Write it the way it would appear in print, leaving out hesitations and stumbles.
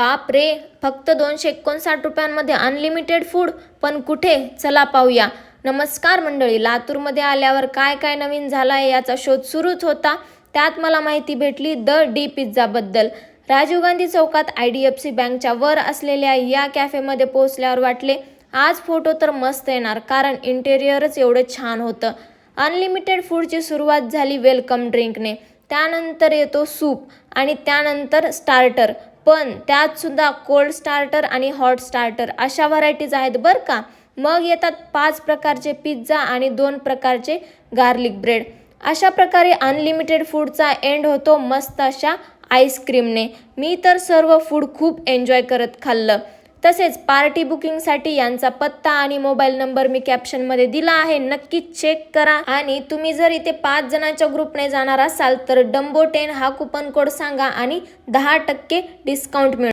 बाप रे, फक्त 259 रुपयांमध्ये अनलिमिटेड फूड, पण कुठे? चला पाहूया. नमस्कार मंडळी, लातूरमध्ये आल्यावर काय काय नवीन झालं आहे याचा शोध सुरूच होता. त्यात मला माहिती भेटली द डी पिझ्झाबद्दल. राजीव गांधी चौकात IDFC बँकच्या वर असलेल्या या कॅफेमध्ये पोहोचल्यावर वाटले आज फोटो तर मस्त येणार, कारण इंटेरियरच एवढं छान होतं. अनलिमिटेड फूडची सुरुवात झाली वेलकम ड्रिंकने, त्यानंतर येतो सूप आणि त्यानंतर स्टार्टर. पण त्यात सुद्धा कोल्ड स्टार्टर आणि हॉट स्टार्टर अशा व्हरायटीज आहेत बरं का. मग येतात 5 प्रकारचे पिझ्झा आणि 2 प्रकारचे गार्लिक ब्रेड. अशा प्रकारे अनलिमिटेड फूडचा एंड होतो मस्त अशा आईस्क्रीमने. मी तर सर्व फूड खूप एन्जॉय करत खाल्लं. तसेच पार्टी बुकिंगसाठी यांचा पत्ता आणि मोबाईल नंबर मी कॅप्शनमध्ये दिला आहे, नक्कीच चेक करा. आणि तुम्ही जर इथे 5 जणांच्या ग्रुपने जाणार असाल तर डंबो 10 हा कुपन कोड सांगा आणि 10% डिस्काउंट मिळेल.